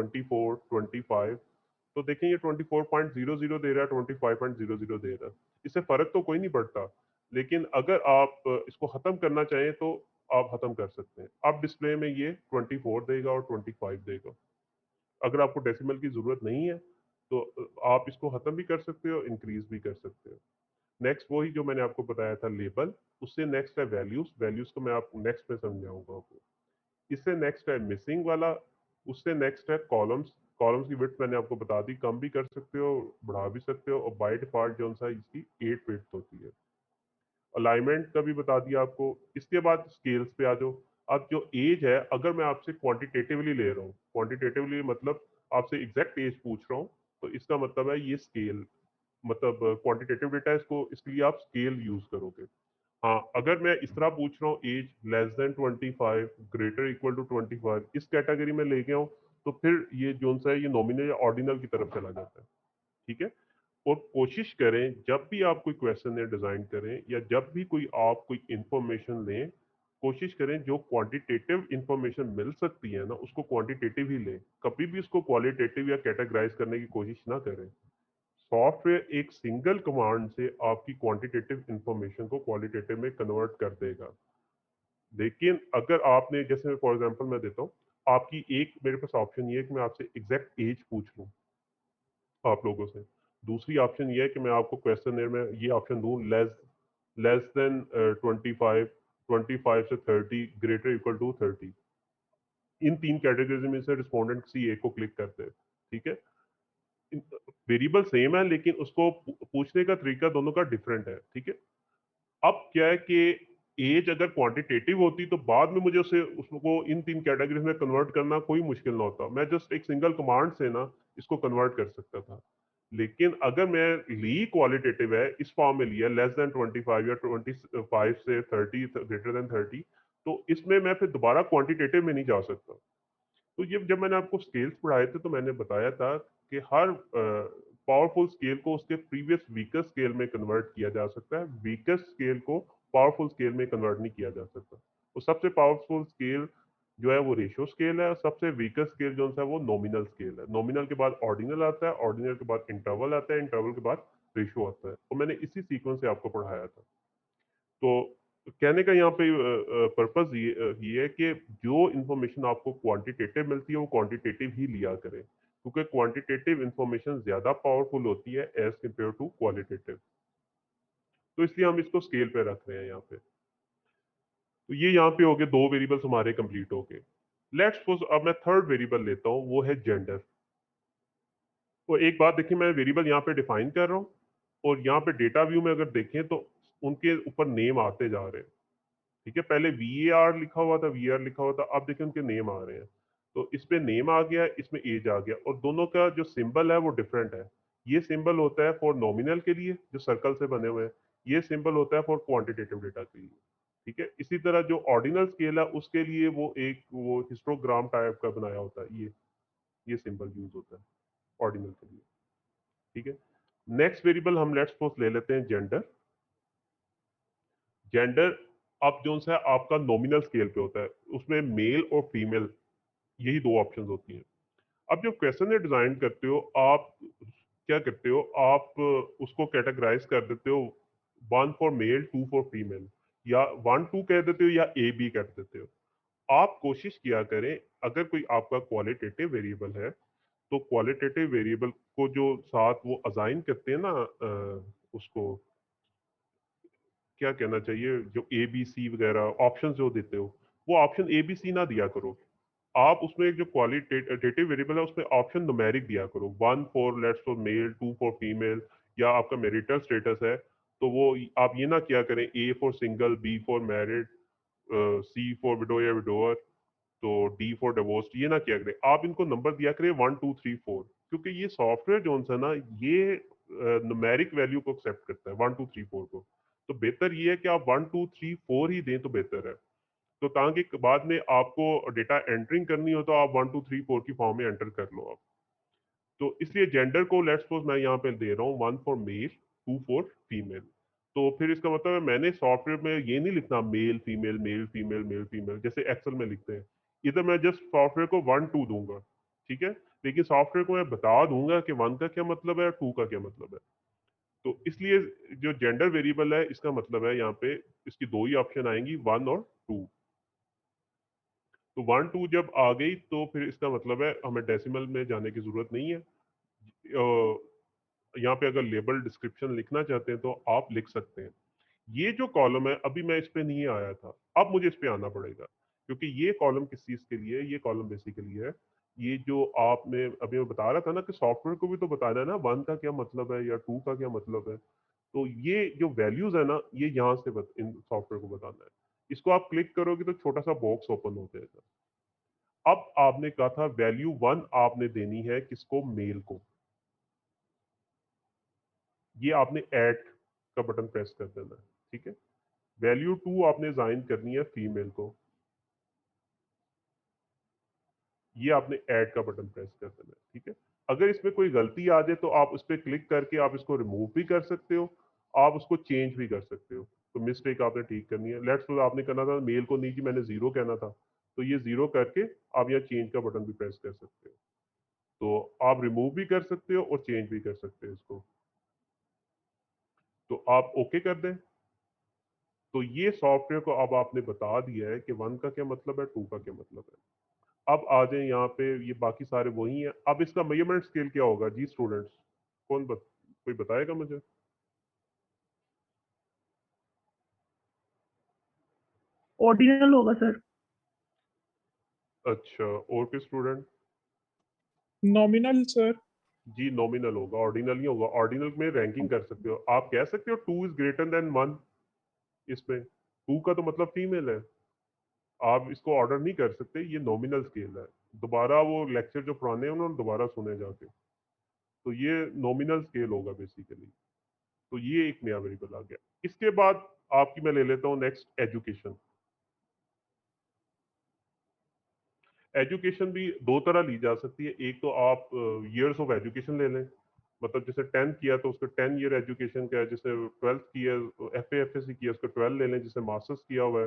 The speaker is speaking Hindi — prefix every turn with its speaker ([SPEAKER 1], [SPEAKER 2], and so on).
[SPEAKER 1] 24, 25, तो देखें ये 24.00 दे रहा है, 25.00 दे रहा है। इससे फर्क तो कोई नहीं पड़ता, लेकिन अगर आप इसको खत्म करना चाहें तो आप खत्म कर सकते हैं। अब डिस्प्ले में ये 24 देगा और 25 देगा। अगर आपको डेसिमल की जरूरत नहीं है तो आप इसको खत्म भी कर सकते हो, इंक्रीज भी कर सकते हो। नेक्स्ट वही जो मैंने आपको बताया था लेबल, उससे नेक्स्ट है वैल्यूज। वैल्यूज को मैं आपको नेक्स्ट में समझाऊंगा आपको। इससे नेक्स्ट है मिसिंग वाला, उससे नेक्स्ट है कॉलम्स। कॉलम्स की विड्थ मैंने आपको बता दी, कम भी कर सकते हो, बढ़ा भी सकते हो, और बाय डिफॉल्ट जो सा इसकी 8 विड्थ होती है। अलाइनमेंट का भी बता दिया आपको। इसके बाद स्केल्स पे आ जाओ। अब जो एज है, अगर मैं आपसे क्वांटिटेटिवली ले रहा हूँ, क्वांटिटेटिवली मतलब आपसे एग्जैक्ट एज पूछ रहा हूँ, तो इसका मतलब है ये स्केल, मतलब क्वांटिटेटिव डेटा है, इसको इसके लिए आप स्केल यूज करोगे। हाँ, अगर मैं इस तरह पूछ रहा हूँ as less than 25 greater equal to 25, इस कैटेगरी में ले गया हूँ, तो फिर ये जो सा है ये नॉमिनल या ऑर्डिनल की तरफ चला जाता है। ठीक है। और कोशिश करें जब भी आप कोई क्वेश्चन डिजाइन करें या जब भी कोई आप कोई इंफॉर्मेशन लें, कोशिश करें जो क्वांटिटेटिव इंफॉर्मेशन मिल सकती है ना उसको क्वांटिटेटिव ही लें। कभी भी उसको क्वालिटेटिव या कैटेगराइज करने की कोशिश ना करें। सॉफ्टवेयर एक सिंगल कमांड से आपकी क्वांटिटेटिव इंफॉर्मेशन को क्वालिटेटिव में कन्वर्ट कर देगा। लेकिन अगर आपने, जैसे फॉर एग्जांपल मैं देता हूँ, आपकी एक मेरे पास ऑप्शन ये है कि मैं आपसे एग्जैक्ट एज पूछ लूँ आप लोगों से। दूसरी ऑप्शन ये है कि मैं आपको क्वेश्चन में ये ऑप्शन दूं, लेस देन 25, 25 से 30, ग्रेटर इक्वल टू 30। इन तीन कैटेगरीज में से रिस्पोंडेंट किसी एक को क्लिक करते हैं। ठीक है। वेरिएबल सेम है लेकिन उसको पूछने का तरीका दोनों का डिफरेंट है। ठीक है। अब क्या है कि एज अगर क्वांटिटेटिव होती तो बाद में मुझे उसे उसको इन तीन कैटेगरीज में कन्वर्ट करना कोई मुश्किल ना होता, मैं जस्ट एक सिंगल कमांड से ना इसको कन्वर्ट कर सकता था। लेकिन अगर मैं ली क्वालिटेटिव है, इस फॉर्म में लिया लेस देन 25 या 25 से 30 ग्रेटर देन 30, तो इसमें मैं फिर दोबारा क्वांटिटेटिव में नहीं जा सकता। तो ये जब मैंने आपको स्केल्स पढ़ाए थे तो मैंने बताया था कि हर पावरफुल स्केल को उसके प्रीवियस वीकर स्केल में कन्वर्ट किया जा सकता है, वीकर स्केल को पावरफुल स्केल में कन्वर्ट नहीं किया जा सकता। तो सबसे पावरफुल स्केल जो है वो रेशियो स्केल है, और सबसे वीकर स्केल जो है वो नॉमिनल स्केल है। नॉमिनल के बाद ऑर्डिनल आता है, ऑर्डिनल के बाद इंटरवल आता है, इंटरवल के बाद रेशियो आता है। तो मैंने इसी सीक्वेंस से आपको पढ़ाया था। तो कहने का यहाँ पे पर्पज ये है कि जो इन्फॉर्मेशन आपको क्वांटिटेटिव मिलती है वो क्वांटिटेटिव ही लिया करें, क्योंकि क्वांटिटेटिव इन्फॉर्मेशन ज्यादा पावरफुल होती है एज कम्पेयर टू क्वालिटेटिव। तो इसलिए हम इसको स्केल पे रख रहे हैं यहाँ पे। तो ये यहाँ पे हो गए दो वेरिएबल्स हमारे कंप्लीट हो गए। लेट्स सपोज अब मैं थर्ड वेरिएबल लेता हूँ, वो है जेंडर। तो एक बात देखिए, मैं वेरिएबल यहाँ पे डिफाइन कर रहा हूँ, और यहाँ पे डेटा व्यू में अगर देखें तो उनके ऊपर नेम आते जा रहे हैं। ठीक है। पहले वी ए आर लिखा हुआ था, वी आर लिखा हुआ था, अब देखिए उनके नेम आ रहे हैं। तो इस पे नेम आ गया, इसमें एज आ गया, और दोनों का जो सिंबल है वो डिफरेंट है। ये सिंबल होता है फॉर नॉमिनल के लिए जो सर्कल से बने हुए हैं, ये सिंबल होता है फॉर क्वांटिटेटिव डेटा के लिए। ठीक है। इसी तरह जो ऑर्डिनल स्केल है उसके लिए वो हिस्टोग्राम टाइप का बनाया होता है, ये सिंबल यूज होता है ऑर्डिनल के लिए। ठीक है। नेक्स्ट वेरिएबल हम लेट्स सपोज ले लेते हैं जेंडर। जेंडर अब जो है आपका नॉमिनल स्केल पे होता है, उसमें मेल और फीमेल यही दो ऑप्शंस होती हैं। अब जब क्वेश्चन डिजाइन करते हो आप क्या करते हो, आप उसको कैटेगराइज कर देते हो, 1 फॉर मेल 2 फॉर फीमेल, या 1 2 कह देते हो या ए बी कर देते हो। आप कोशिश किया करें, अगर कोई आपका क्वालिटेटिव वेरिएबल है तो क्वालिटेटिव वेरिएबल को जो साथ वो असाइन करते हैं ना, उसको क्या कहना चाहिए, जो ए बी सी वगैरह ऑप्शन जो देते हो, वो ऑप्शन ए बी सी ना दिया करो। आप उसमें एक जो क्वालिटेटिव वेरिएबल है उसमें ऑप्शन नुमेरिक दिया करो, 1 for let's for male, 2 for female, या आपका मैरिटल स्टेटस है तो वो आप ये ना किया करें A for single, B for married, C for widow या विडोअर, तो डी फॉर डिवोर्स, ये ना किया करें। आप इनको नंबर दिया करें 1 2 3 4, क्योंकि ये सॉफ्टवेयर जो है ना ये नुमेरिक वैल्यू को एक्सेप्ट करता है 1 2 3 4 को। तो बेहतर ये है कि आप 1 2 3 4 ही दें तो बेहतर है। तो ताकि बाद में आपको डेटा एंटरिंग करनी हो तो आप 1 2 3 4 की फॉर्म में एंटर कर लो आप। तो इसलिए जेंडर को लेट्स सपोज मैं यहाँ पे दे रहा हूँ 1 फॉर मेल, 2 फॉर फीमेल। तो फिर इसका मतलब है मैंने सॉफ्टवेयर में ये नहीं लिखना male female male female male female जैसे एक्सेल में लिखते हैं। इधर मैं जस्ट सॉफ्टवेयर को 1 2 दूंगा। ठीक है? लेकिन सॉफ्टवेयर को मैं बता दूँगा कि 1 का क्या मतलब है और 2 का क्या मतलब है। तो इसलिए जो जेंडर वेरिएबल है इसका मतलब है यहाँ पे इसकी 2 ही ऑप्शन आएँगी 1 और 2। तो 1, 2 जब आ गई तो फिर इसका मतलब है हमें डेसिमल में जाने की ज़रूरत नहीं है। यहाँ पे अगर लेबल डिस्क्रिप्शन लिखना चाहते हैं तो आप लिख सकते हैं। ये जो कॉलम है अभी मैं इस पे नहीं आया था, अब मुझे इस पे आना पड़ेगा क्योंकि ये कॉलम किस चीज़ के लिए है, ये कॉलम बेसिकली है, ये जो आपने अभी मैं बता रहा था ना कि सॉफ्टवेयर को भी तो बताना है ना 1 का क्या मतलब है या 2 का क्या मतलब है। तो ये जो वैल्यूज़ है ना, ये यहाँ से इन सॉफ्टवेयर को बताना है। इसको आप क्लिक करोगे तो छोटा-सा बॉक्स ओपन हो जाएगा। अब आपने कहा था वैल्यू 1 आपने देनी है किसको? मेल को। ये आपने ऐड का बटन प्रेस कर देना है, ठीक है? वैल्यू 2 आपने असाइन करनी है फीमेल को। ये आपने ऐड का बटन प्रेस कर देना है, ठीक है? अगर इसमें कोई गलती आ जाए तो आप उस पे क्लिक करके आप इसको रिमूव भी कर सकते हो, आप उसको चेंज भी कर सकते हो। तो मिस्टेक आपने ठीक करनी है। लेट्स सपोज़ आपने करना था मेल को नहीं जी मैंने 0 कहना था, तो ये 0 करके आप यहाँ चेंज का बटन भी प्रेस कर सकते हो। तो आप रिमूव भी कर सकते हो और चेंज भी कर सकते हो इसको। तो आप ओके कर दें। तो ये सॉफ्टवेयर को अब आपने बता दिया है कि 1 का क्या मतलब है, 2 का क्या मतलब है। अब आ जाएँ यहाँ पे ये बाकी सारे वही हैं। अब इसका मेजरमेंट स्केल क्या होगा जी स्टूडेंट्स? कोई बताएगा मुझे?
[SPEAKER 2] ऑर्डिनल होगा सर।
[SPEAKER 1] अच्छा, और कोई स्टूडेंट?
[SPEAKER 2] Nominal sir.
[SPEAKER 1] जी नॉमिनल होगा, ऑर्डिनल नहीं होगा। ऑर्डिनल में रैंकिंग कर सकते हो। आप कह सकते हो 2 इज़ ग्रेटर देन 1 इसमें। 2 का तो मतलब फीमेल है। आप इसको ऑर्डर नहीं कर सकते, ये नॉमिनल स्केल है। दोबारा वो लेक्चर जो पुराने हैं उन्होंने दोबारा सुने जाके। तो ये नॉमिनल स्केल होगा बेसिकली। तो ये एक नया वेरिएबल आ गया। इसके बाद आपकी मैं ले लेता हूँ नेक्स्ट एजुकेशन। एजुकेशन भी 2 तरह ली जा सकती है। एक तो आप ईयर्स ऑफ एजुकेशन ले लें। मतलब जैसे 10th किया तो उसका 10 ईयर एजुकेशन का है, जिसने 12th किया एफए एफएससी किया उसका 12 ले लें, जिसने मास्टर्स किया हुआ है